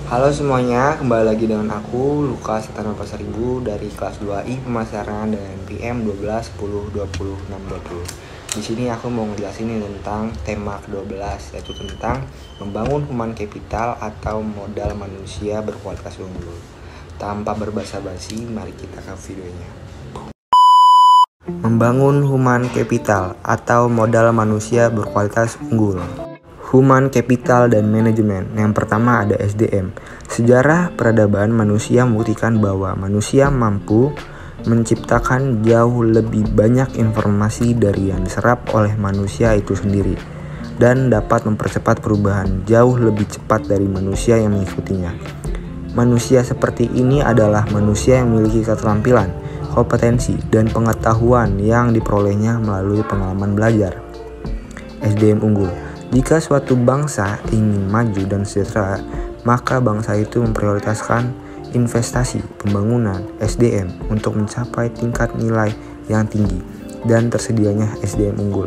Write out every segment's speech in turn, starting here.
Halo semuanya, kembali lagi dengan aku Lukas Satana Pasaribu dari kelas 2I Pemasaran dan PM 12 10 20 6 20. Di sini aku mau ngejelasin tentang tema ke-12, yaitu tentang membangun human capital atau modal manusia berkualitas unggul. Tanpa berbasa-basi, mari kita ke videonya. Membangun human capital atau modal manusia berkualitas unggul. Human Capital dan Manajemen. Yang pertama ada SDM. Sejarah peradaban manusia membuktikan bahwa manusia mampu menciptakan jauh lebih banyak informasi dari yang diserap oleh manusia itu sendiri dan dapat mempercepat perubahan jauh lebih cepat dari manusia yang mengikutinya. Manusia seperti ini adalah manusia yang memiliki keterampilan, kompetensi, dan pengetahuan yang diperolehnya melalui pengalaman belajar. SDM unggul. Jika suatu bangsa ingin maju dan sejahtera, maka bangsa itu memprioritaskan investasi pembangunan SDM untuk mencapai tingkat nilai yang tinggi dan tersedianya SDM unggul.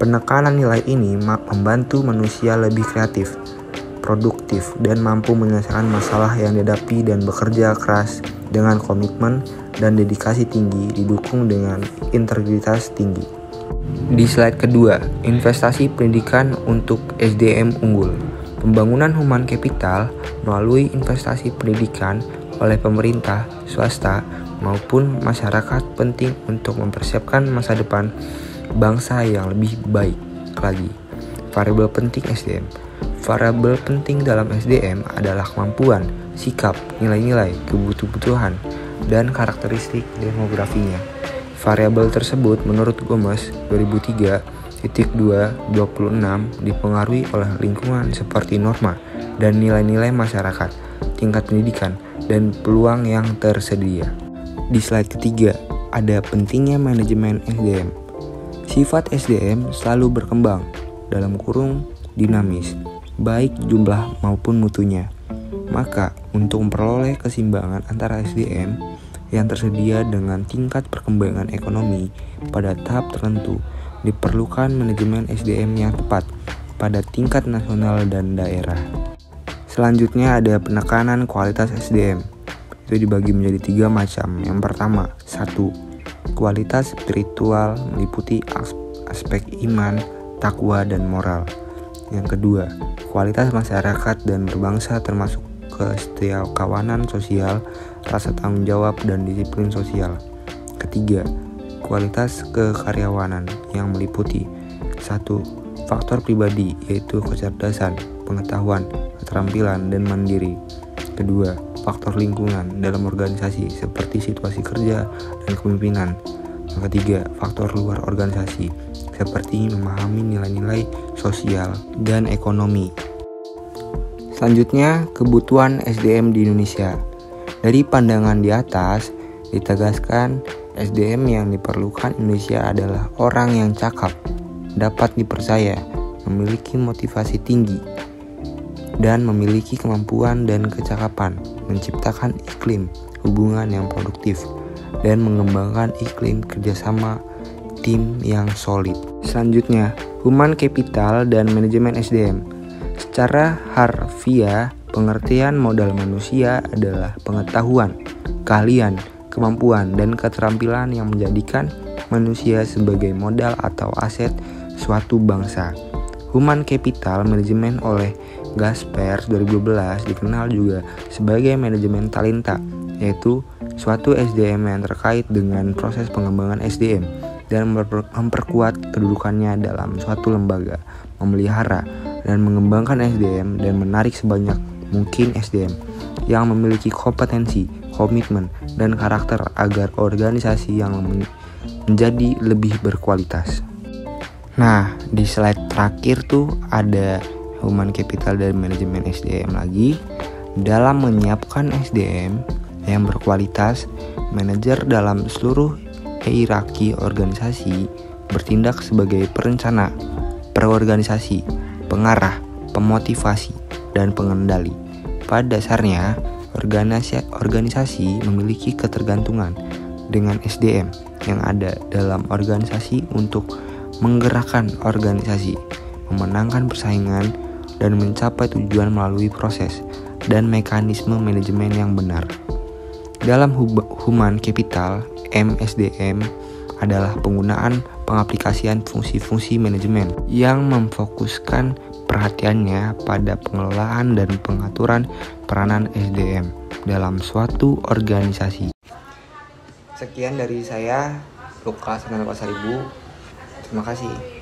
Penekanan nilai ini membantu manusia lebih kreatif, produktif, dan mampu menyelesaikan masalah yang dihadapi dan bekerja keras dengan komitmen dan dedikasi tinggi didukung dengan integritas tinggi. Di slide kedua, investasi pendidikan untuk SDM unggul. Pembangunan human capital melalui investasi pendidikan oleh pemerintah, swasta, maupun masyarakat penting untuk mempersiapkan masa depan bangsa yang lebih baik lagi. Variabel penting SDM. Variabel penting dalam SDM adalah kemampuan, sikap, nilai-nilai, kebutuhan, dan karakteristik demografinya. Variabel tersebut menurut Gomez 2003.2.26 dipengaruhi oleh lingkungan seperti norma dan nilai-nilai masyarakat, tingkat pendidikan, dan peluang yang tersedia. Di slide ketiga, ada pentingnya manajemen SDM. Sifat SDM selalu berkembang, dinamis, baik jumlah maupun mutunya. Maka, untuk memperoleh keseimbangan antara SDM yang tersedia dengan tingkat perkembangan ekonomi pada tahap tertentu, diperlukan manajemen SDM yang tepat pada tingkat nasional dan daerah. Selanjutnya ada penekanan kualitas SDM. Itu dibagi menjadi 3 macam. Yang pertama, 1. Kualitas spiritual meliputi aspek iman, takwa, dan moral. Yang kedua, kualitas masyarakat dan berbangsa termasuk kesetiakawanan sosial, rasa tanggung jawab, dan disiplin sosial. Ketiga, kualitas kekaryawanan yang meliputi 1. Faktor pribadi yaitu kecerdasan, pengetahuan, keterampilan, dan mandiri. Kedua, faktor lingkungan dalam organisasi seperti situasi kerja dan kepemimpinan. Yang ketiga, faktor luar organisasi seperti memahami nilai-nilai sosial dan ekonomi. Selanjutnya, kebutuhan SDM di Indonesia. Dari pandangan di atas, ditegaskan SDM yang diperlukan Indonesia adalah orang yang cakap, dapat dipercaya, memiliki motivasi tinggi, dan memiliki kemampuan dan kecakapan menciptakan iklim hubungan yang produktif dan mengembangkan iklim kerjasama tim yang solid. Selanjutnya, human capital dan manajemen SDM. Secara harfiah, pengertian modal manusia adalah pengetahuan, keahlian, kemampuan, dan keterampilan yang menjadikan manusia sebagai modal atau aset suatu bangsa. Human Capital Management oleh Gaspers 2012 dikenal juga sebagai manajemen talenta, yaitu suatu SDM yang terkait dengan proses pengembangan SDM dan memperkuat kedudukannya dalam suatu lembaga, memelihara dan mengembangkan SDM dan menarik sebanyak mungkin SDM yang memiliki kompetensi, komitmen, dan karakter agar organisasi yang menjadi lebih berkualitas. Nah, di slide terakhir tuh ada human capital dan manajemen SDM lagi. Dalam menyiapkan SDM yang berkualitas, manajer dalam seluruh hierarki organisasi bertindak sebagai perencana, perorganisasi, pengarah, pemotivasi, dan pengendali. Pada dasarnya, organisasi memiliki ketergantungan dengan SDM yang ada dalam organisasi untuk menggerakkan organisasi, memenangkan persaingan, dan mencapai tujuan melalui proses dan mekanisme manajemen yang benar. Dalam human capital, MSDM adalah penggunaan pengaplikasian fungsi-fungsi manajemen yang memfokuskan perhatiannya pada pengelolaan dan pengaturan peranan SDM dalam suatu organisasi. Sekian dari saya, Lukas Pasaribu. Terima kasih.